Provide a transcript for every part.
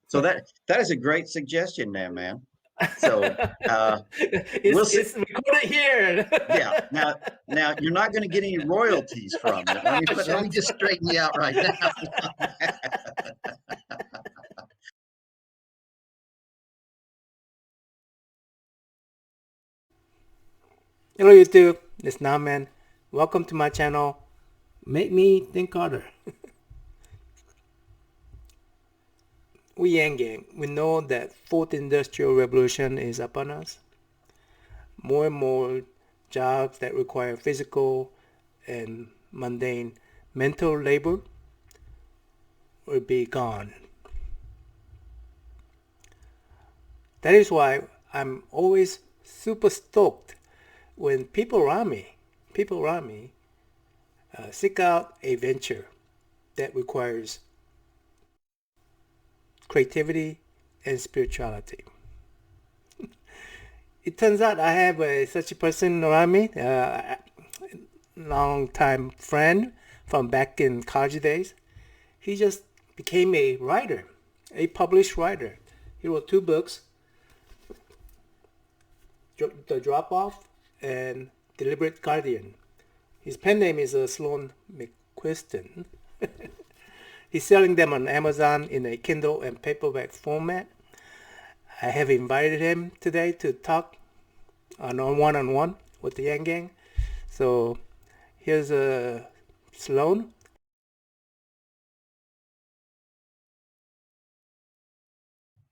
So that is a great suggestion there, man. So we'll see. It's recorded here. Yeah. Now you're not going to get any royalties from it. Let me just straighten you out right now. Hello YouTube, it's Naman. Welcome to my channel. Make me think harder. We YangGang, we know that fourth industrial revolution is upon us. More and more jobs that require physical and mundane mental labor will be gone. That is why I'm always super stoked when people around me seek out a venture that requires creativity and spirituality. It turns out I have such a person around me, long-time friend from back in college days. He just became a writer, a published writer. He wrote 2 books, The Drop-Off and Deliberate Guardian. His pen name is Sloane McQuiston. He's selling them on Amazon in a Kindle and paperback format. I have invited him today to talk on one-on-one with the YangGang. So here's Sloane.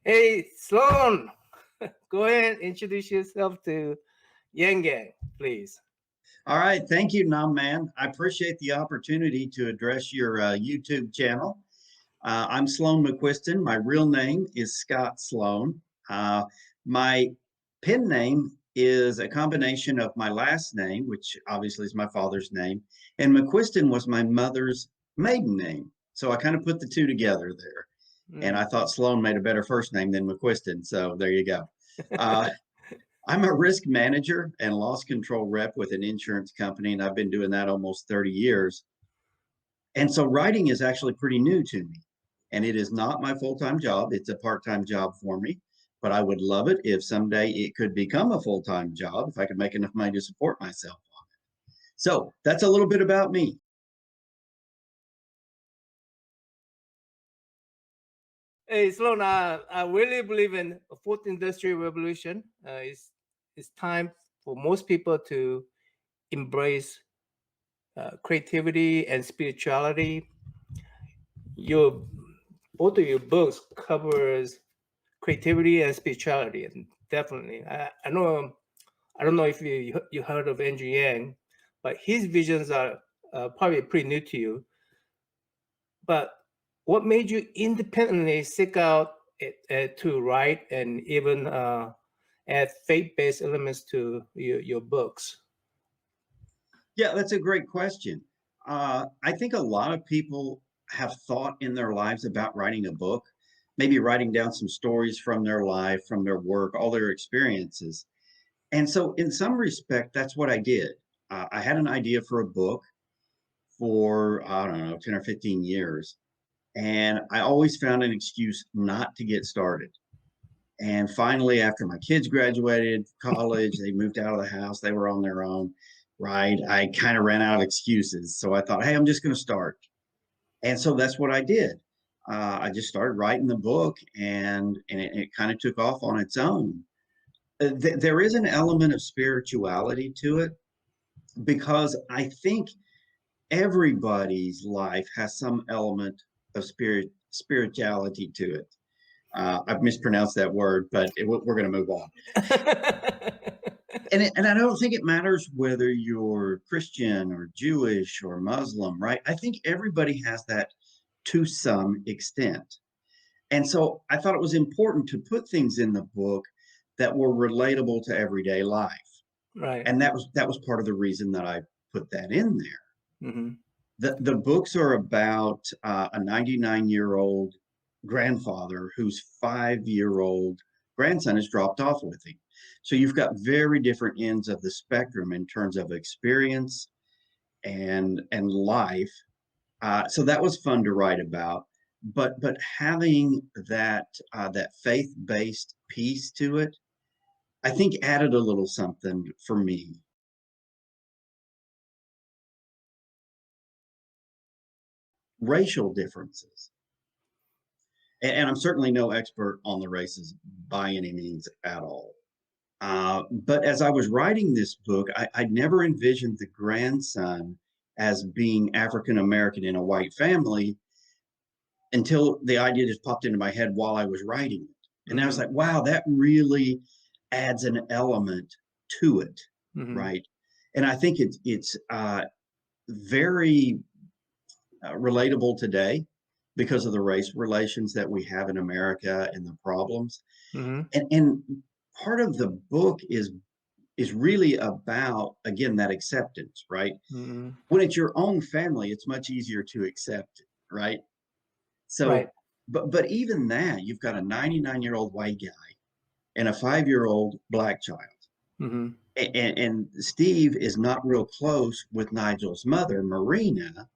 Hey, Sloane, go ahead and introduce yourself to YangGang, please. All right. Thank you, Nam Man. I appreciate the opportunity to address your YouTube channel. I'm Sloane McQuiston. My real name is Scott Sloane. My pen name is a combination of my last name, which obviously is my father's name, and McQuiston was my mother's maiden name. So I kind of put the 2 together there. And I thought Sloane made a better first name than McQuiston. So there you go. I'm a risk manager and loss control rep with an insurance company, and I've been doing that almost 30 years. And so writing is actually pretty new to me. And it is not my full-time job. It's a part-time job for me. But I would love it if someday it could become a full-time job, if I could make enough money to support myself on it. So that's a little bit about me. Hey, Sloane, I really believe in a fourth industrial revolution. It's time for most people to embrace creativity and spirituality. Both of your books covers creativity and spirituality, and definitely, I don't know if you heard of Andrew Yang, but his visions are probably pretty new to you. But what made you independently seek out to write and even add faith-based elements to your books? Yeah, that's a great question. I think a lot of people have thought in their lives about writing a book, maybe writing down some stories from their life, from their work, all their experiences. And so in some respect, that's what I did. I had an idea for a book for, I don't know, 10 or 15 years. And I always found an excuse not to get started. And finally, after my kids graduated college, they moved out of the house, they were on their own, right? I kind of ran out of excuses. So I thought, hey, I'm just going to start. And so that's what I did. I just started writing the book, and it kind of took off on its own. There is an element of spirituality to it, because I think everybody's life has some element of spirituality to it. I've mispronounced that word, but we're going to move on. And I don't think it matters whether you're Christian or Jewish or Muslim, right? I think everybody has that to some extent. And so I thought it was important to put things in the book that were relatable to everyday life. Right. And that was part of the reason that I put that in there. Mm-hmm. The books are about a 99-year-old grandfather whose 5-year-old grandson is dropped off with him. So you've got very different ends of the spectrum in terms of experience and life. So that was fun to write about. but having that that faith-based piece to it, I think added a little something for me. Racial differences. And I'm certainly no expert on the races by any means at all. But as I was writing this book, I never envisioned the grandson as being African American in a white family until the idea just popped into my head while I was writing it. And I was like, wow, that really adds an element to it, right? And I think it's very relatable today because of the race relations that we have in America and the problems. And part of the book is really about, again, that acceptance, right? When it's your own family, it's much easier to accept it, right? So, but even that, you've got a 99-year-old white guy and a 5-year-old black child. And Steve is not real close with Nigel's mother, Marina,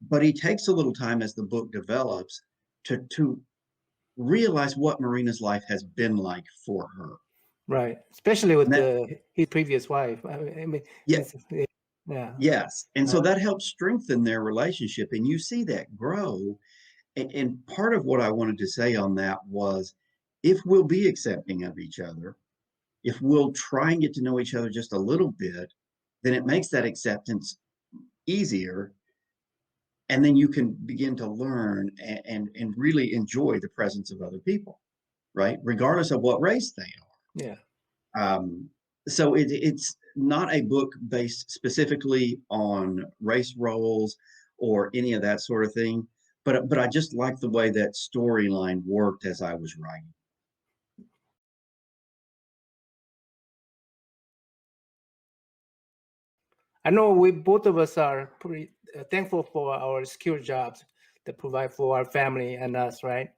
but he takes a little time as the book develops to realize what Marina's life has been like for her. Right, especially with his previous wife. I mean, yes, and so that helps strengthen their relationship, and you see that grow. And part of what I wanted to say on that was, if we'll be accepting of each other, if we'll try and get to know each other just a little bit, then it makes that acceptance easier. And then you can begin to learn and really enjoy the presence of other people, right? Regardless of what race they are. Yeah. So it's not a book based specifically on race roles or any of that sort of thing, but I just like the way that storyline worked as I was writing. I know we both of us are pretty thankful for our secure jobs that provide for our family and us, right?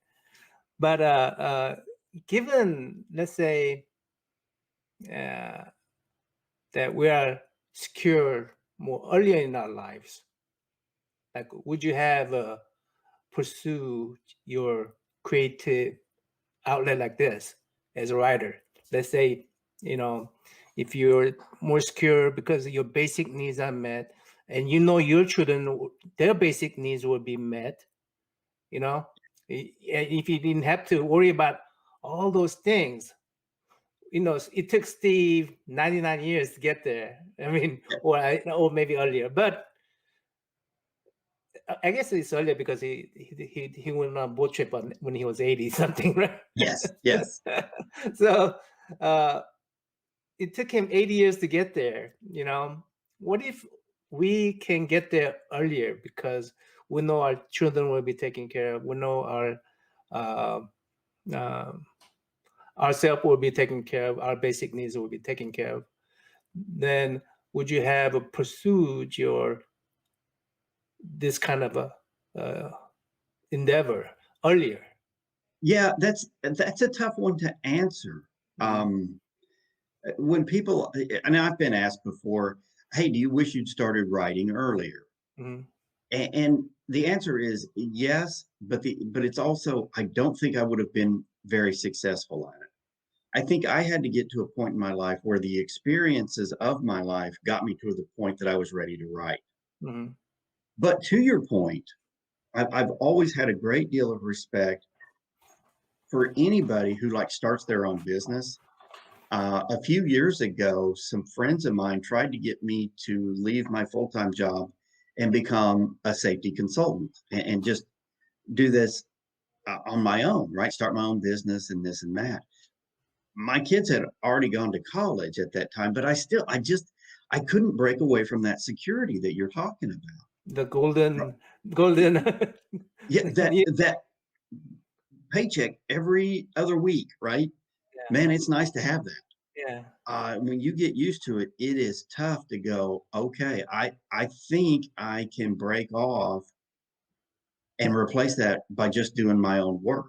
But given, let's say, that we are secure more earlier in our lives, like, would you have pursue your creative outlet like this as a writer? Let's say, if you're more secure because your basic needs are met, and your children, their basic needs will be met, if you didn't have to worry about all those things. It took Steve 99 years to get there. I mean, or maybe earlier, but I guess it's earlier because he went on a boat trip when he was 80 something, right? Yes. So it took him 80 years to get there. What if we can get there earlier, because we know our children will be taken care of. We know ourselves will be taken care of. Our basic needs will be taken care of. Then would you have pursued this kind of a endeavor earlier? Yeah, that's a tough one to answer. When people, and I've been asked before, hey, do you wish you'd started writing earlier? And the answer is yes, but it's also, I don't think I would have been very successful at it. I think I had to get to a point in my life where the experiences of my life got me to the point that I was ready to write. But to your point, I've always had a great deal of respect for anybody who starts their own business. A few years ago, some friends of mine tried to get me to leave my full-time job and become a safety consultant and just do this on my own, right? Start my own business and this and that. My kids had already gone to college at that time, but I couldn't break away from that security that you're talking about. The golden. Yeah, that paycheck every other week, right? Yeah. Man, it's nice to have that. Yeah. When you get used to it, it is tough to go, okay, I think I can break off and replace that by just doing my own work.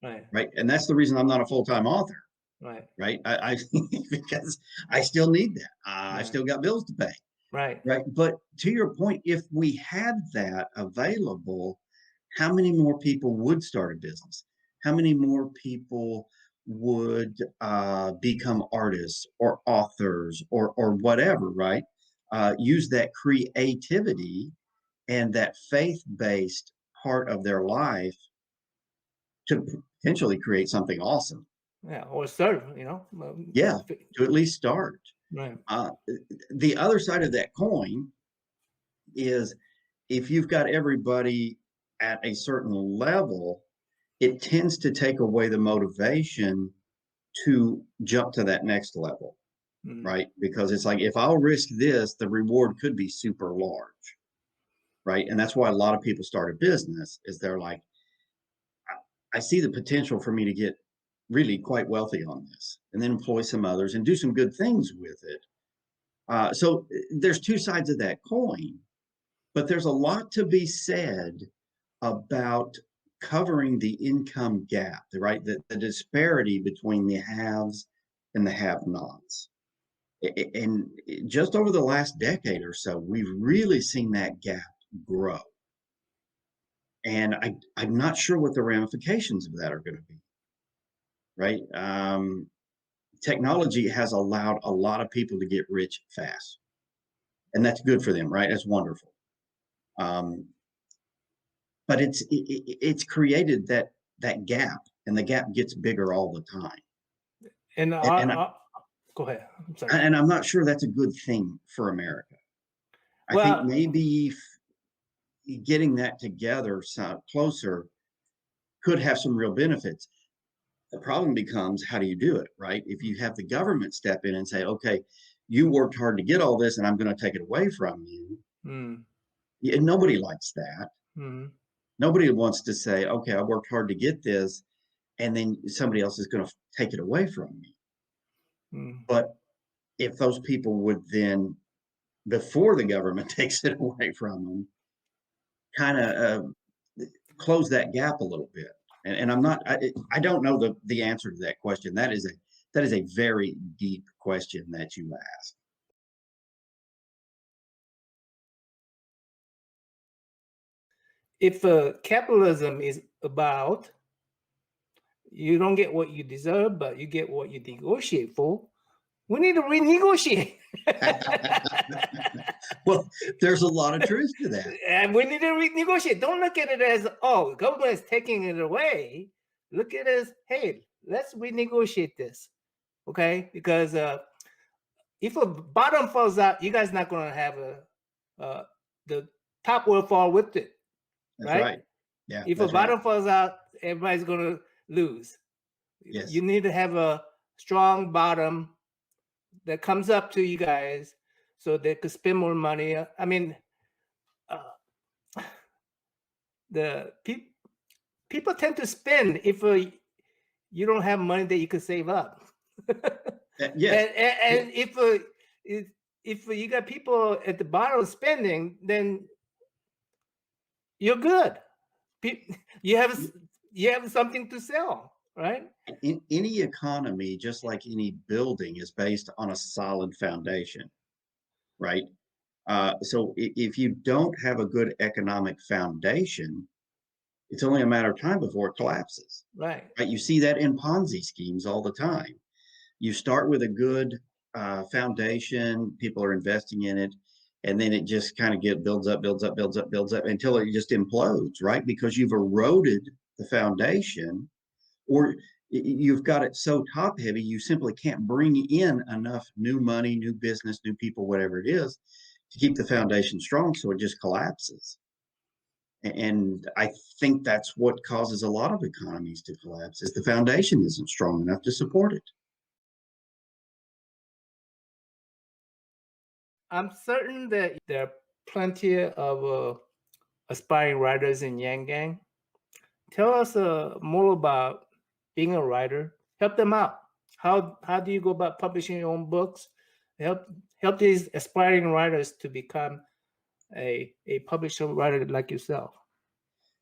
Right. And that's the reason I'm not a full-time author. Right. I because I still need that. I've still got bills to pay. Right. But to your point, if we had that available, how many more people would start a business? How many more people would become artists or authors or whatever, right? Use that creativity and that faith-based part of their life to potentially create something awesome. Yeah, or start, Yeah, to at least start. right. The other side of that coin is if you've got everybody at a certain level, it tends to take away the motivation to jump to that next level, right? Because it's like, if I'll risk this, the reward could be super large, right? And that's why a lot of people start a business is they're like, I see the potential for me to get really quite wealthy on this and then employ some others and do some good things with it. So there's two sides of that coin, but there's a lot to be said about covering the income gap, right? The disparity between the haves and the have-nots. And just over the last decade or so, we've really seen that gap grow. And I'm not sure what the ramifications of that are going to be, right? Technology has allowed a lot of people to get rich fast, and that's good for them, right? That's wonderful. But it's created that gap, and the gap gets bigger all the time. And go ahead. I'm sorry. And I'm not sure that's a good thing for America. I think maybe getting that together closer could have some real benefits. The problem becomes, how do you do it, right? If you have the government step in and say, okay, you worked hard to get all this and I'm going to take it away from you. Yeah, nobody likes that. Nobody wants to say, okay, I worked hard to get this and then somebody else is going to take it away from me. But if those people would then, before the government takes it away from them, kind of close that gap a little bit. And I don't know the answer to that question. That is a very deep question that you asked. If capitalism is about you don't get what you deserve, but you get what you negotiate for, we need to renegotiate. Well, there's a lot of truth to that. And we need to renegotiate. Don't look at it as, oh, the government is taking it away. Look at it as, hey, let's renegotiate this. Okay? Because if a bottom falls out, you guys not going to have the top will fall with it. That's right. Yeah. If a bottom falls out, everybody's going to lose. Yes. You need to have a strong bottom that comes up to you guys so they could spend more money. I mean, the people tend to spend if you don't have money that you could save up. Yes. And if you got people at the bottom spending, then you're good. You have something to sell, right? In any economy, just like any building, is based on a solid foundation, right? So if you don't have a good economic foundation, it's only a matter of time before it collapses. Right. You see that in Ponzi schemes all the time. You start with a good foundation, people are investing in it, and then it just kind of builds up until it just implodes, right? Because you've eroded the foundation, or you've got it so top heavy, you simply can't bring in enough new money, new business, new people, whatever it is, to keep the foundation strong, so it just collapses. And I think that's what causes a lot of economies to collapse, is the foundation isn't strong enough to support it. I'm certain that there are plenty of aspiring writers in YangGang. Tell us more about being a writer. Help them out. How do you go about publishing your own books? Help these aspiring writers to become a publisher writer like yourself.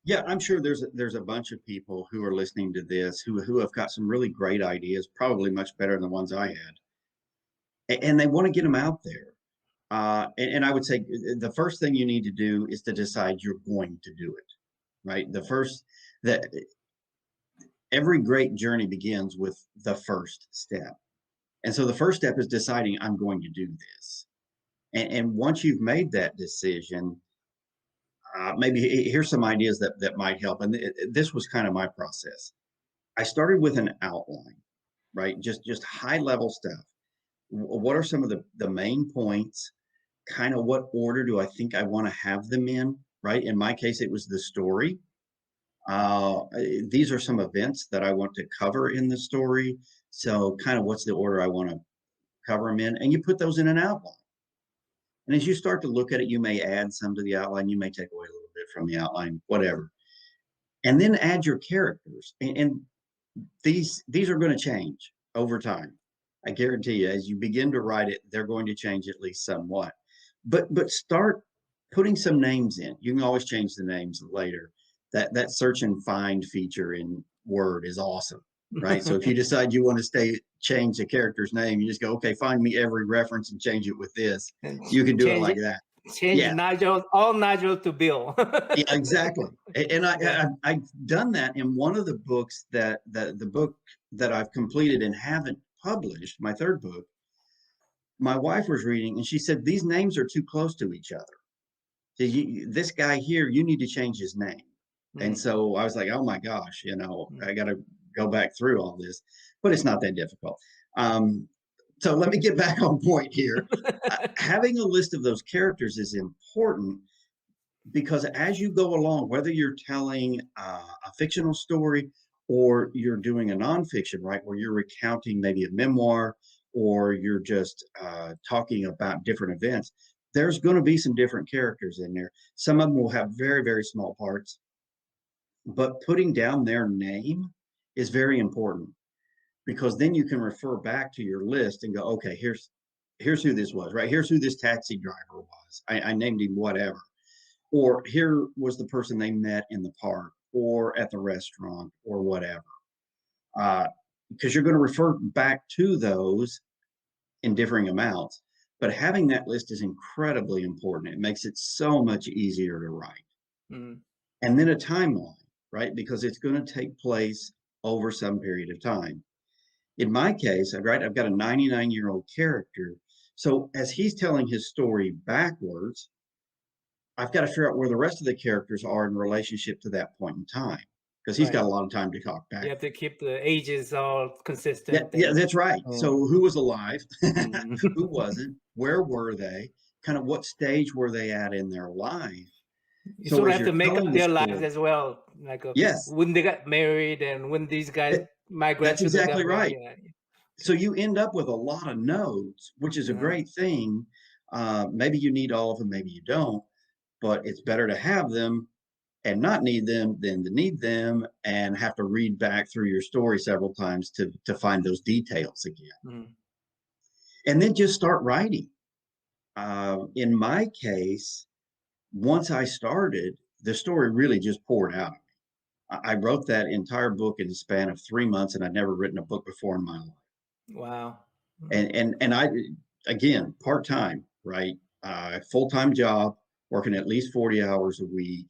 Yeah, I'm sure there's a bunch of people who are listening to this who have got some really great ideas, probably much better than the ones I had, and they want to get them out there. And I would say the first thing you need to do is to decide you're going to do it, right? That every great journey begins with the first step. And so the first step is deciding I'm going to do this. And once you've made that decision, maybe here's some ideas that might help. And this was kind of my process. I started with an outline, right? Just high level stuff. What are some of the main points? Kind of what order do I think I want to have them in, right? In my case, it was the story. These are some events that I want to cover in the story. So kind of what's the order I want to cover them in? And you put those in an outline. And as you start to look at it, you may add some to the outline. You may take away a little bit from the outline, whatever. And then add your characters. And these are going to change over time. I guarantee you, as you begin to write it, they're going to change at least somewhat. But start putting some names in. You can always change the names later. That search and find feature in Word is awesome, right? So if you decide you want to change the character's name, you just go, okay, find me every reference and change it with this. You can do it like that. Change Nigel, all Nigel to Bill. Yeah, exactly. And I've done that in one of the books the book that I've completed and haven't published, my third book. My wife was reading and she said, these names are too close to each other. So this guy here, you need to change his name. And so I was like, oh my gosh, I got to go back through all this, but it's not that difficult. So let me get back on point here. Having a list of those characters is important because as you go along, whether you're telling a fictional story or you're doing a nonfiction, right, where you're recounting maybe a memoir or you're just talking about different events, there's going to be some different characters in there. Some of them will have very, very small parts, but putting down their name is very important because then you can refer back to your list and go, okay, here's who this was, right? Here's who this taxi driver was. I named him whatever. Or here was the person they met in the park or at the restaurant or whatever. Because you're going to refer back to those in differing amounts. But having that list is incredibly important. It makes it so much easier to write. And then a timeline, right? Because it's going to take place over some period of time. In my case, I've got a 99-year-old character. So as he's telling his story backwards, I've got to figure out where the rest of the characters are in relationship to that point in time, because he's got a lot of time to talk back. You have to keep the ages all consistent. Yeah, that's right. So who was alive? Who wasn't? Where were they? Kind of what stage were they at in their life? You sort of have to make up their lives as well. Like when they got married and when these guys migrated. That's exactly right. So you end up with a lot of nodes, which is a great thing. Maybe you need all of them, maybe you don't. But it's better to have them and not need them than to need them and have to read back through your story several times to find those details again. And then just start writing. In my case, once I started, the story really just poured out of me. I wrote that entire book in the span of 3 months, and I'd never written a book before in my life. Wow. And I, again, part-time, right? Full-time job, working at least 40 hours a week,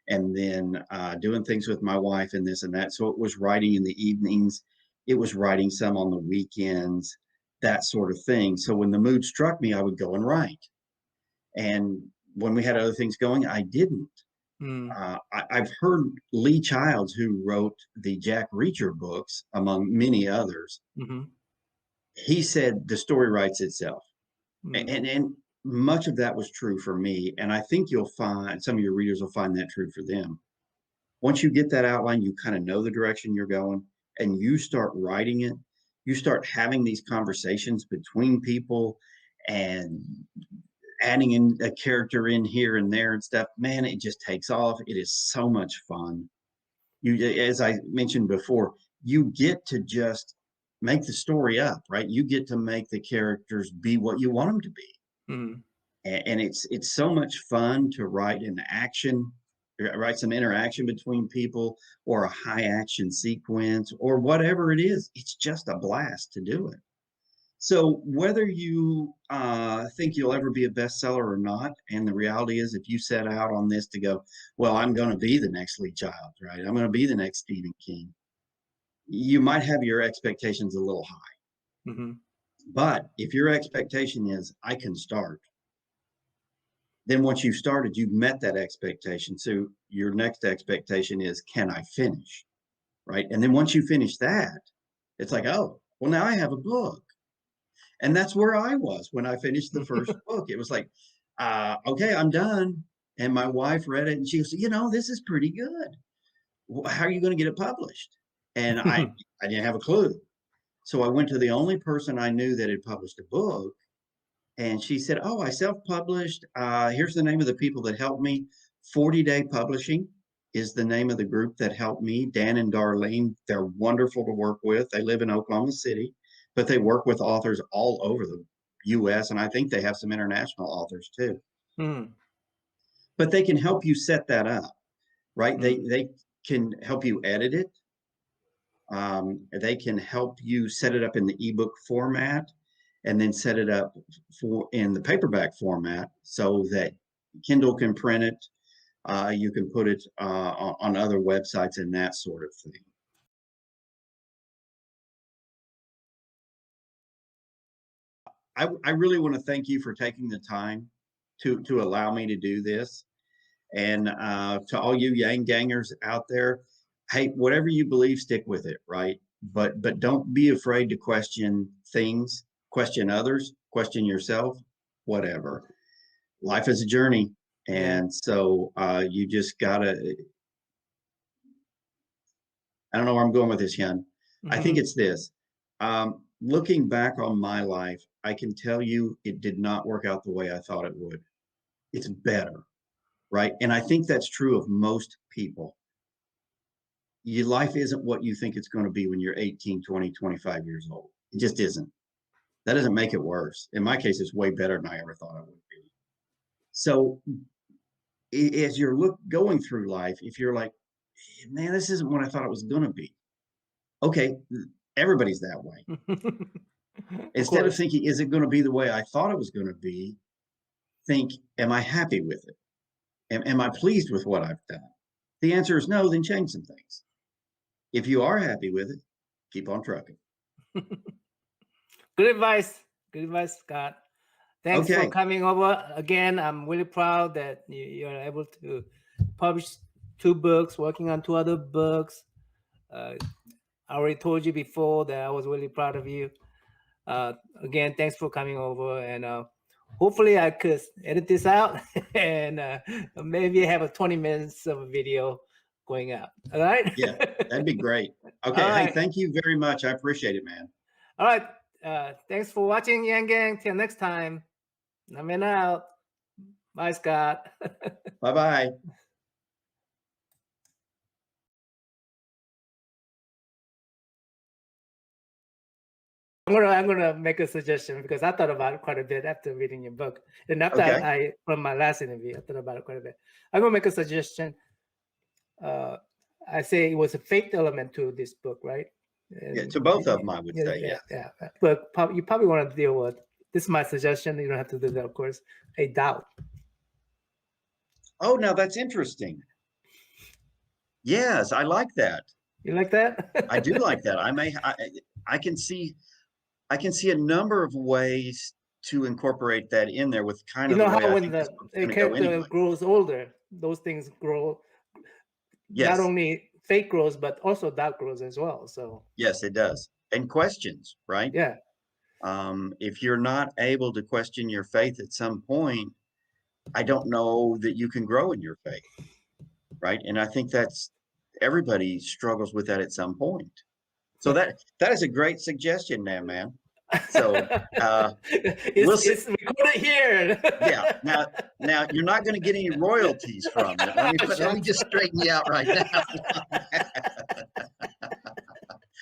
and then doing things with my wife and this and that. So it was writing in the evenings. It was writing some on the weekends, that sort of thing. So when the mood struck me, I would go and write. And when we had other things going, I didn't. I've heard Lee Childs, who wrote the Jack Reacher books, among many others. He said the story writes itself. And much of that was true for me. And I think you'll find some of your readers will find that true for them. Once you get that outline, you kind of know the direction you're going and you start writing it. You start having these conversations between people and adding in a character in here and there and stuff. Man, it just takes off. It is so much fun. As I mentioned before, you get to just make the story up, right? You get to make the characters be what you want them to be. And it's so much fun to write some interaction between people or a high action sequence or whatever it is. It's just a blast to do it. So whether you think you'll ever be a bestseller or not, and the reality is if you set out on this to go, well, I'm going to be the next Lee Child, right? I'm going to be the next Stephen King. You might have your expectations a little high. Mm-hmm. But if your expectation is, I can start, then once you've started, you've met that expectation. So your next expectation is, can I finish? Right. And then once you finish that, it's like, oh, well, now I have a book. And that's where I was when I finished the first book. It was like, okay, I'm done. And my wife read it and she goes, this is pretty good. How are you going to get it published? And I didn't have a clue. So I went to the only person I knew that had published a book. And she said, oh, I self-published. Here's the name of the people that helped me. 40 Day Publishing is the name of the group that helped me. Dan and Darlene, they're wonderful to work with. They live in Oklahoma City, but they work with authors all over the U.S. And I think they have some international authors too. Mm. But they can help you set that up, right? They can help you edit it. They can help you set it up in the ebook format and then set it up in the paperback format so that Kindle can print it. You can put it on other websites and that sort of thing. I really want to thank you for taking the time to allow me to do this. And to all you YangGangers out there, hey, whatever you believe, stick with it, right? But don't be afraid to question things, question others, question yourself, whatever. Life is a journey. And so you just gotta, I don't know where I'm going with this, Hyun. I think it's this. Looking back on my life, I can tell you it did not work out the way I thought it would. It's better, right? And I think that's true of most people. Your life isn't what you think it's going to be when you're 18, 20, 25 years old. It just isn't. That doesn't make it worse. In my case, it's way better than I ever thought it would be. So as you're going through life, if you're like, man, this isn't what I thought it was going to be. Okay, everybody's that way. Instead of thinking, is it going to be the way I thought it was going to be? Think, am I happy with it? Am I pleased with what I've done? The answer is no, then change some things. If you are happy with it, keep on trucking. Good advice. Good advice, Scott. Thanks for coming over. Again, I'm really proud that you're able to publish 2 books, working on 2 other books. I already told you before that I was really proud of you. Again, thanks for coming over. And hopefully I could edit this out and maybe have a 20 minutes of a video going out. All right? Yeah, that'd be great. Okay. Hey, thank you very much. I appreciate it, man. All right. Thanks for watching, YangGang. Till next time. I'm out. Bye, Scott. Bye-bye. I'm gonna make a suggestion because I thought about it quite a bit after reading your book, and after from my last interview, I thought about it quite a bit. I'm gonna make a suggestion. I say it was a faith element to this book, right? And, yeah, to both of them, I would say, yeah. But you probably want to deal with, this is my suggestion, you don't have to do that, of course, a doubt. Oh, now that's interesting. Yes, I like that. You like that? I do like that. I can see a number of ways to incorporate that in there with kind of the way how when the character grows older, those things grow. Yes. Not only faith grows, but also doubt grows as well. So yes, it does. And questions, right? Yeah. If you're not able to question your faith at some point, I don't know that you can grow in your faith, right? And I think everybody struggles with that at some point. So that is a great suggestion, man. So it's recorded here. Yeah. Now you're not going to get any royalties from it. Let me just straighten you out right now.